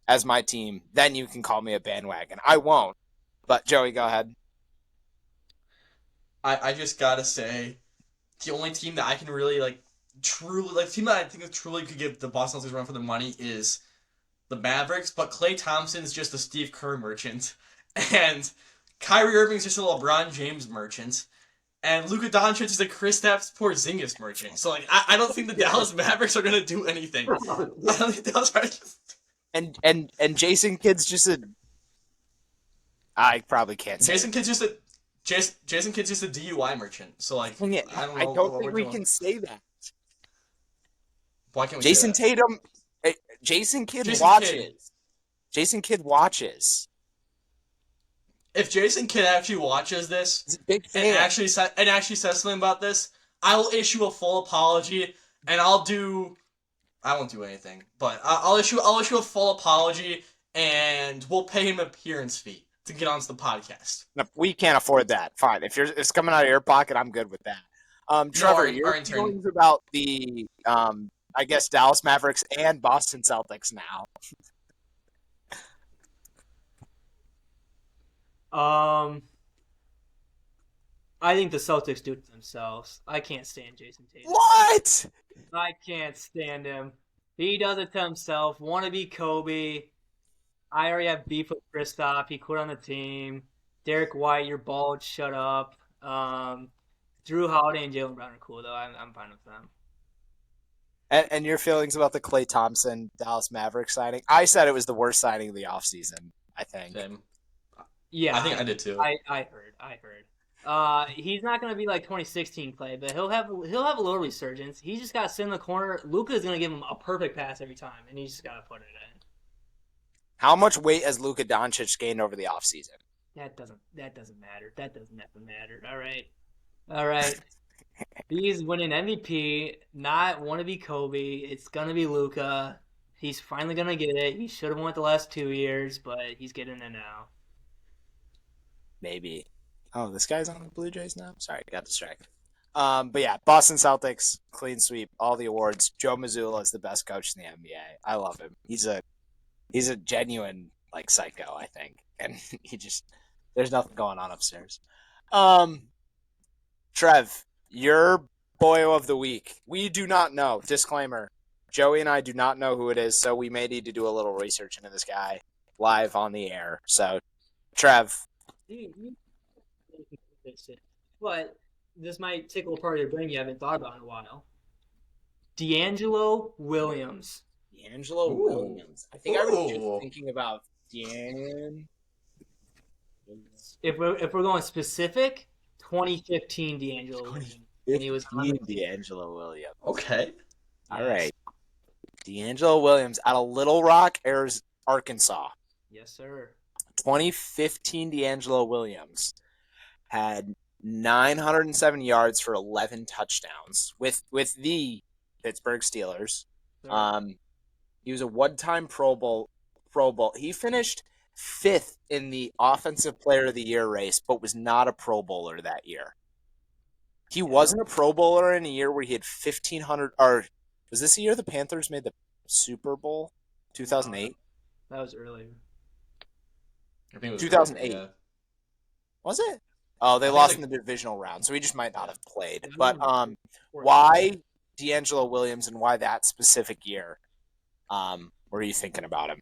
as my team, then you can call me a bandwagon. I won't. But Joey, go ahead. I just gotta say, the only team that I can really like truly like the team that I think truly could give the Boston Celtics a run for the money is the Mavericks, but Klay Thompson's just a Steve Kerr merchant, and Kyrie Irving's just a LeBron James merchant, and Luka Doncic is a Kristaps Porzingis merchant. So like, I don't think the Dallas Mavericks are gonna do anything. I don't think Dallas Mavericks. And Jason Kidd's just a. I probably can't say. Jason Kidd's just a DUI merchant. So like, Dang it, I don't know. I don't what think we're we doing. can say that. Why can't we Jason say that? Tatum. Jason Kidd Jason watches. Kidd. Jason Kidd watches. If Jason Kidd actually watches this He's a big and fan. actually says something about this, I will issue a full apology, and I won't do anything, but I'll issue a full apology, and we'll pay him an appearance fee to get onto the podcast. No, we can't afford that. Fine. If it's coming out of your pocket, I'm good with that. Trevor, your our feelings about the I guess Dallas Mavericks and Boston Celtics now. I think the Celtics do it themselves. I can't stand Jason Tatum. What? I can't stand him. He does it to himself. Want to be Kobe. I already have beef with Kristaps. He quit on the team. Derek White, you're bald. Shut up. Drew Holiday and Jaylen Brown are cool, though. I'm fine with them. And your feelings about the Klay Thompson Dallas Mavericks signing? I said it was the worst signing of the offseason, I think. Same. Yeah, I think I did too. I heard. He's not gonna be like 2016 Klay, but he'll have a little resurgence. He just got to sit in the corner. Luka is gonna give him a perfect pass every time, and he just gotta put it in. How much weight has Luka Doncic gained over the offseason? That doesn't matter. That doesn't matter. All right. He's winning MVP, not want to be Kobe. It's gonna be Luka. He's finally gonna get it. He should have won it the last 2 years, but he's getting it now. Maybe. Oh, this guy's on the Blue Jays now? Sorry, got distracted. But yeah, Boston Celtics, clean sweep, all the awards. Joe Mazzulla is the best coach in the NBA. I love him. He's a genuine like psycho, I think. And there's nothing going on upstairs. Trev, your Boyo of the week. We do not know. Disclaimer. Joey and I do not know who it is, so we may need to do a little research into this guy live on the air. So, Trev. But this might tickle a part of your brain you haven't thought about in a while. D'Angelo Williams. D'Angelo Williams. I think I was just thinking about If we're going specific, 2015 D'Angelo Williams. And he was D'Angelo Williams. Okay. All right. D'Angelo Williams out of Little Rock, Arkansas. Yes, sir. 2015 D'Angelo Williams had 907 yards for 11 touchdowns with the Pittsburgh Steelers. He was a one-time Pro Bowl. He finished 5th in the Offensive Player of the Year race, but was not a Pro Bowler that year. He wasn't a Pro Bowler in a year where he had 1,500. Or was this the year the Panthers made the Super Bowl? 2008. That was earlier. I think it was 2008. Yeah. Was it? Oh, they think lost like- in the divisional round, so he just might not have played. Yeah, But why D'Angelo Williams and why that specific year? What are you thinking about him?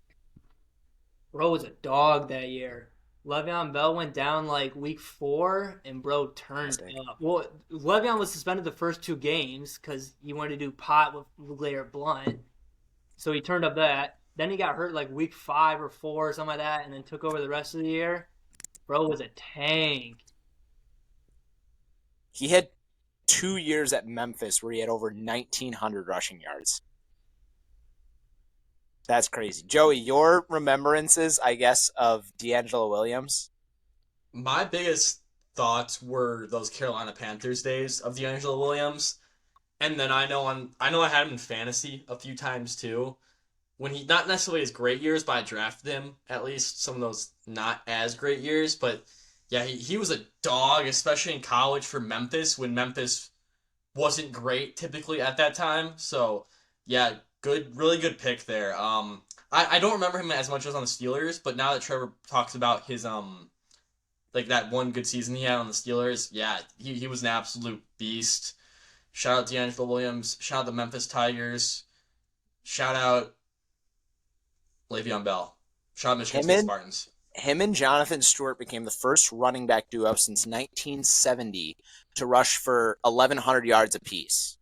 Bro was a dog that year. Le'Veon Bell went down like week 4, and bro turned up. Well, Le'Veon was suspended the first 2 games because he wanted to do pot with LeGarrette Blunt. So he turned up that. Then he got hurt like week 5 or 4 or something like that, and then took over the rest of the year. Bro was a tank. He had 2 years at Memphis where he had over 1,900 rushing yards. That's crazy. Joey, your remembrances, I guess, of D'Angelo Williams? My biggest thoughts were those Carolina Panthers days of D'Angelo Williams, and then I know I had him in fantasy a few times too. When he not necessarily his great years, but I drafted him at least some of those not as great years. But yeah, he was a dog, especially in college for Memphis when Memphis wasn't great typically at that time. So yeah, really good pick there. I don't remember him as much as on the Steelers, but now that Trevor talks about his like that one good season he had on the Steelers, yeah, he was an absolute beast. Shout out D'Angelo Williams. Shout out the Memphis Tigers. Shout out Le'Veon Bell. Shot Michigan Him State and Spartans. him and Jonathan Stewart became the first running back duo since 1970 to rush for 1,100 yards apiece,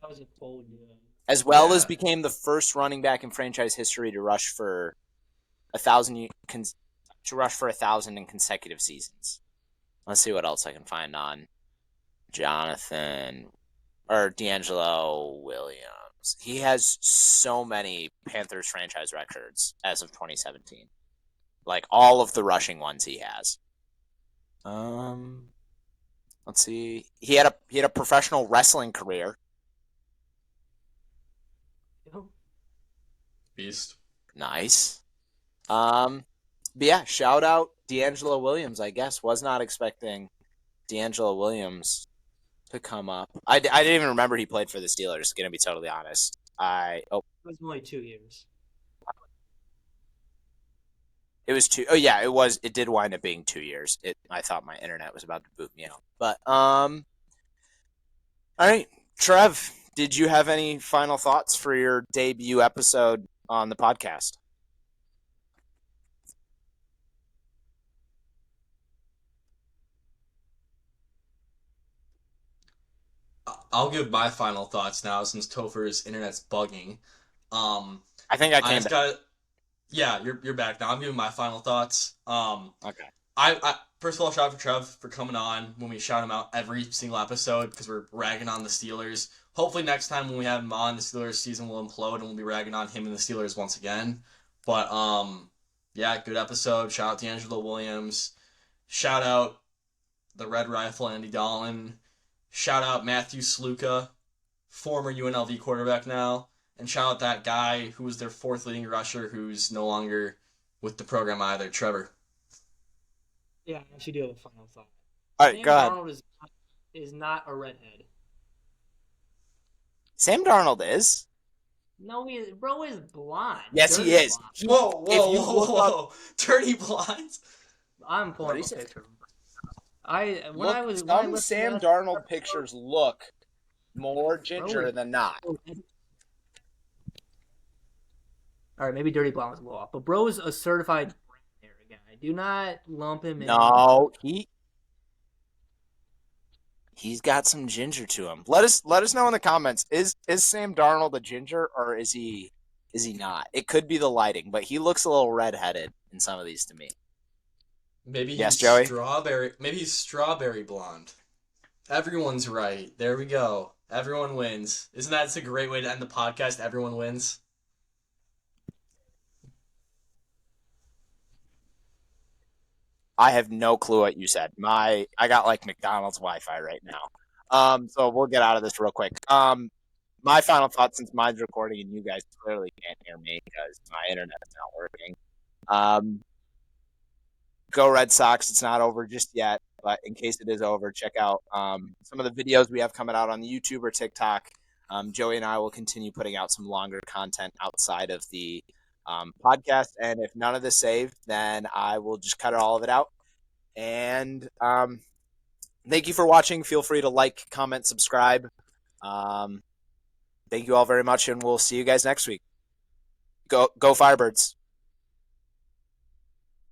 That was a bold as well as Yeah. became the first running back in franchise history to rush for 1,000 in consecutive seasons. Let's see what else I can find on Jonathan or D'Angelo Williams. He has so many Panthers franchise records as of 2017. Like all of the rushing ones he has. Let's see. He had a professional wrestling career. Beast. Nice. But yeah, shout out D'Angelo Williams, I guess. Was not expecting D'Angelo Williams to come up. I didn't even remember he played for the Steelers, going to be totally honest. It was only 2 years. It was 2. Oh yeah, it was. It did wind up being 2 years. I thought my internet was about to boot me out. But all right, Trev, did you have any final thoughts for your debut episode on the podcast? I'll give my final thoughts now since Topher's internet's bugging. I think I I came just back. got. Yeah, you're back now. I'm giving my final thoughts. Okay. I first of all, shout out for Trev for coming on when we shout him out every single episode because we're ragging on the Steelers. Hopefully next time when we have him on, the Steelers season will implode and we'll be ragging on him and the Steelers once again. But yeah, good episode. Shout out D'Angelo Williams. Shout out the Red Rifle Andy Dolan. Shout out Matthew Sluka, former UNLV quarterback now. And shout out that guy who was their fourth leading rusher who's no longer with the program either, Trevor. Yeah, I actually do have a final thought. All right, Sam go ahead. Darnold is not a redhead. Sam Darnold is. No, bro is blonde. Yes, Dirty he is. blonde. Whoa, If whoa, you whoa, look whoa. Dirty Blinds? I'm What pulling do up you a say? picture. When I Look, was when I some listened to Sam that Darnold episode, pictures look more ginger than not. All right, maybe Dirty Blonde was a little off, but bro is a certified brown hair guy. Do not lump him in. No, he's got some ginger to him. Let us know in the comments. Is Sam Darnold a ginger or is he not? It could be the lighting, but he looks a little redheaded in some of these to me. Maybe Yes, he's Joey? strawberry. Maybe he's strawberry blonde. Everyone's right. There we go. Everyone wins. Isn't that a great way to end the podcast? Everyone wins. I have no clue what you said. I got like McDonald's Wi-Fi right now. So we'll get out of this real quick. My final thought, since mine's recording and you guys clearly can't hear me because my internet's not working. Go Red Sox. It's not over just yet, but in case it is over, check out some of the videos we have coming out on the YouTube or TikTok. Joey and I will continue putting out some longer content outside of the podcast, and if none of this saved, then I will just cut all of it out. And thank you for watching. Feel free to like, comment, subscribe. Thank you all very much, and we'll see you guys next week. Go Firebirds.